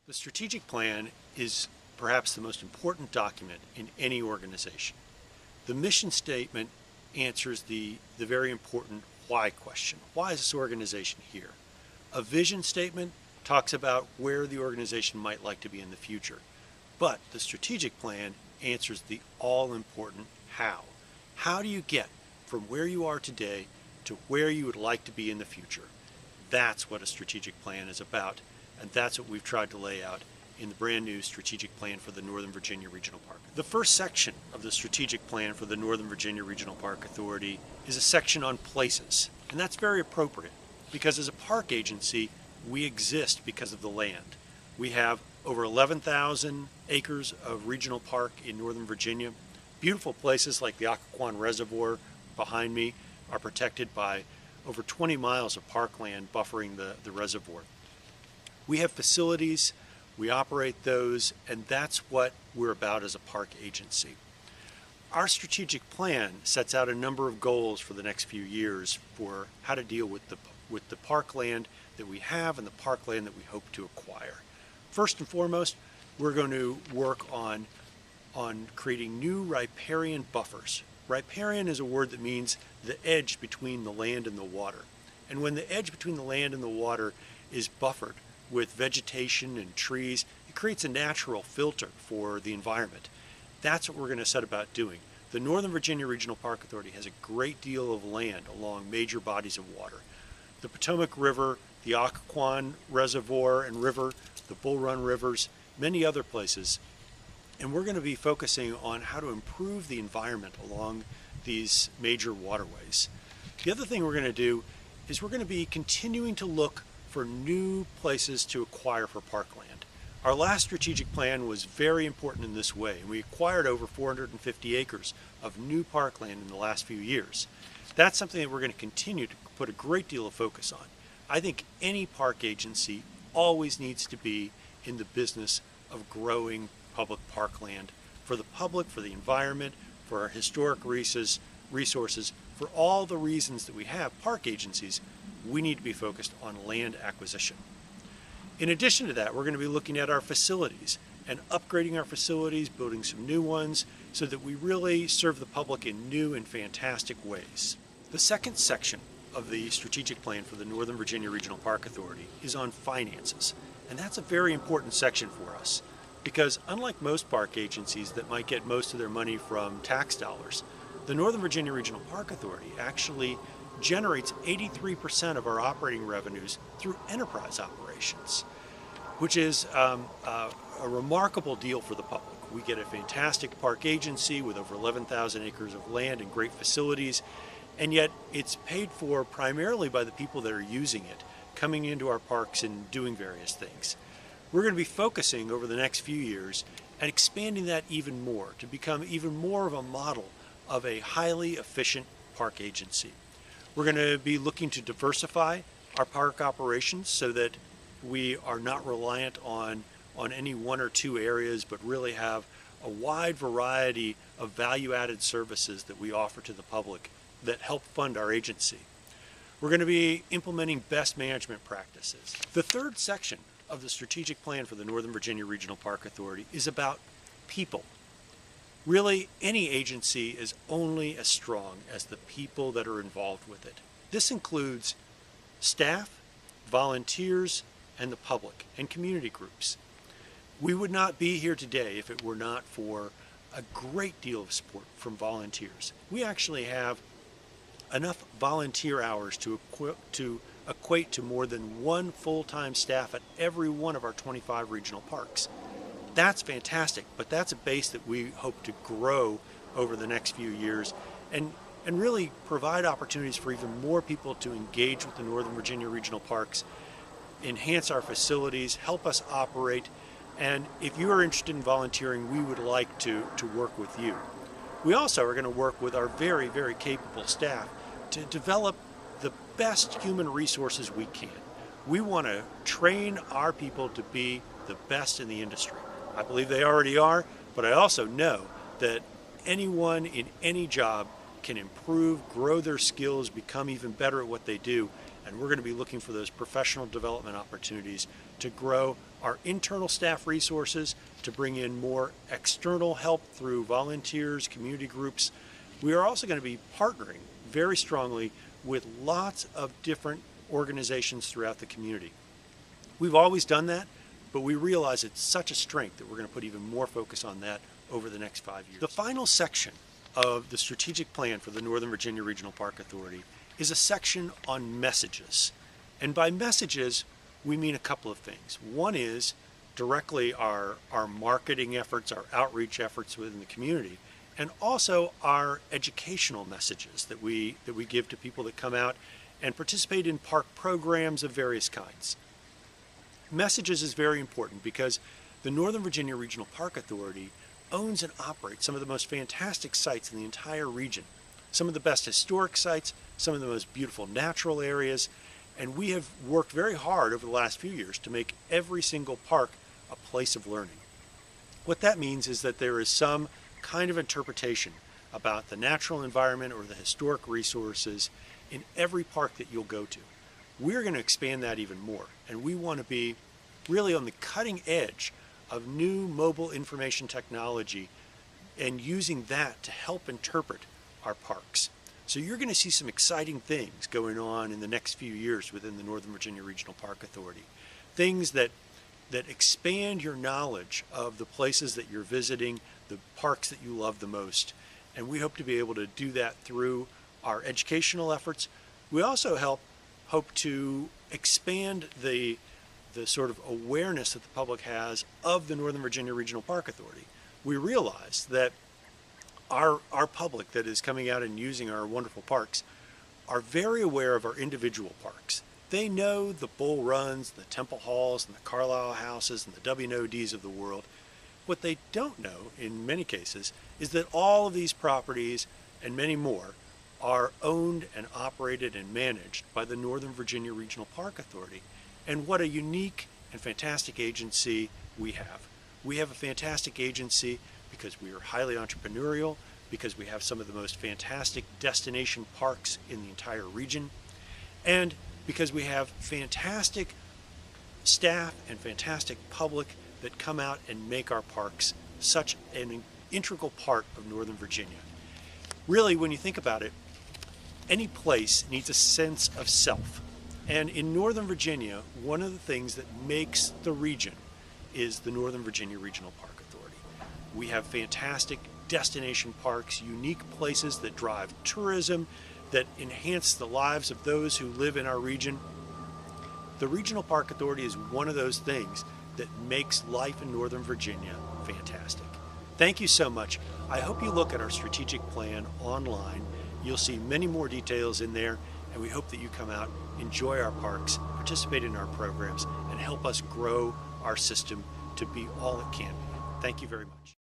The strategic plan is perhaps the most important document in any organization. The mission statement answers the very important why question. Why is this organization here? A vision statement talks about where the organization might like to be in the future. But the strategic plan answers the all-important how. How do you get from where you are today to where you would like to be in the future? That's what a strategic plan is about, and that's what we've tried to lay out in the brand new strategic plan for the Northern Virginia Regional Park. The first section of the strategic plan for the Northern Virginia Regional Park Authority is a section on places, and that's very appropriate because as a park agency, we exist because of the land. We have over 11,000 acres of regional park in Northern Virginia. Beautiful places like the Occoquan Reservoir behind me are protected by over 20 miles of parkland buffering the reservoir. We have facilities, we operate those, and that's what we're about as a park agency. Our strategic plan sets out a number of goals for the next few years for how to deal with the parkland that we have and the parkland that we hope to acquire. First and foremost, we're going to work on creating new riparian buffers. Riparian is a word that means the edge between the land and the water. And when the edge between the land and the water is buffered with vegetation and trees, it creates a natural filter for the environment. That's what we're going to set about doing. The Northern Virginia Regional Park Authority has a great deal of land along major bodies of water. The Potomac River, the Occoquan Reservoir and River, the Bull Run Rivers, many other places. And we're going to be focusing on how to improve the environment along these major waterways. The other thing we're going to do is we're going to be continuing to look for new places to acquire for parkland. Our last strategic plan was very important in this way, and we acquired over 450 acres of new parkland in the last few years. That's something that we're going to continue to put a great deal of focus on. I think any park agency always needs to be in the business of growing public parkland for the public, for the environment, for our historic resources, for all the reasons that we have park agencies. We need to be focused on land acquisition. In addition to that, we're going to be looking at our facilities and upgrading our facilities, building some new ones so that we really serve the public in new and fantastic ways. The second section of the strategic plan for the Northern Virginia Regional Park Authority is on finances. And that's a very important section for us because unlike most park agencies that might get most of their money from tax dollars, the Northern Virginia Regional Park Authority actually generates 83% of our operating revenues through enterprise operations, which is a remarkable deal for the public. We get a fantastic park agency with over 11,000 acres of land and great facilities, and yet it's paid for primarily by the people that are using it, coming into our parks and doing various things. We're going to be focusing over the next few years at expanding that even more to become even more of a model of a highly efficient park agency. We're going to be looking to diversify our park operations so that we are not reliant on any one or two areas, but really have a wide variety of value-added services that we offer to the public that help fund our agency. We're going to be implementing best management practices. The third section of the strategic plan for the Northern Virginia Regional Park Authority is about people. Really, any agency is only as strong as the people that are involved with it. This includes staff, volunteers, and the public, and community groups. We would not be here today if it were not for a great deal of support from volunteers. We actually have enough volunteer hours to equate to more than one full-time staff at every one of our 25 regional parks. That's fantastic, but that's a base that we hope to grow over the next few years and really provide opportunities for even more people to engage with the Northern Virginia Regional Parks, enhance our facilities, help us operate, and if you are interested in volunteering, we would like to work with you. We also are going to work with our very, very capable staff to develop the best human resources we can. We want to train our people to be the best in the industry. I believe they already are, but I also know that anyone in any job can improve, grow their skills, become even better at what they do, And we're going to be looking for those professional development opportunities to grow our internal staff resources, to bring in more external help through volunteers, community groups. We are also going to be partnering very strongly with lots of different organizations throughout the community. We've always done that, but we realize it's such a strength that we're going to put even more focus on that over the next 5 years. The final section of the strategic plan for the Northern Virginia Regional Park Authority is a section on messages. And by messages, we mean a couple of things. One is directly our marketing efforts, our outreach efforts within the community, and also our educational messages that we give to people that come out and participate in park programs of various kinds. Messages is very important because the Northern Virginia Regional Park Authority owns and operates some of the most fantastic sites in the entire region. Some of the best historic sites, some of the most beautiful natural areas, and we have worked very hard over the last few years to make every single park a place of learning. What that means is that there is some kind of interpretation about the natural environment or the historic resources in every park that you'll go to. We're going to expand that even more, and we want to be really on the cutting edge of new mobile information technology and using that to help interpret our parks. So you're going to see some exciting things going on in the next few years within the Northern Virginia Regional Park Authority. Things that expand your knowledge of the places that you're visiting, the parks that you love the most. And we hope to be able to do that through our educational efforts. We also hope to expand the sort of awareness that the public has of the Northern Virginia Regional Park Authority. We realize that our public that is coming out and using our wonderful parks are very aware of our individual parks. They know the Bull Runs, the Temple Halls, and the Carlisle Houses, and the W&ODs of the world. What they don't know, in many cases, is that all of these properties and many more are owned and operated and managed by the Northern Virginia Regional Park Authority. And what a unique and fantastic agency we have. We have a fantastic agency because we are highly entrepreneurial, because we have some of the most fantastic destination parks in the entire region, and because we have fantastic staff and fantastic public that come out and make our parks such an integral part of Northern Virginia. Really, when you think about it, any place needs a sense of self. And in Northern Virginia, one of the things that makes the region is the Northern Virginia Regional Park Authority. We have fantastic destination parks, unique places that drive tourism, that enhance the lives of those who live in our region. The Regional Park Authority is one of those things that makes life in Northern Virginia fantastic. Thank you so much. I hope you look at our strategic plan online. You'll see many more details in there, and we hope that you come out, enjoy our parks, participate in our programs, and help us grow our system to be all it can be. Thank you very much.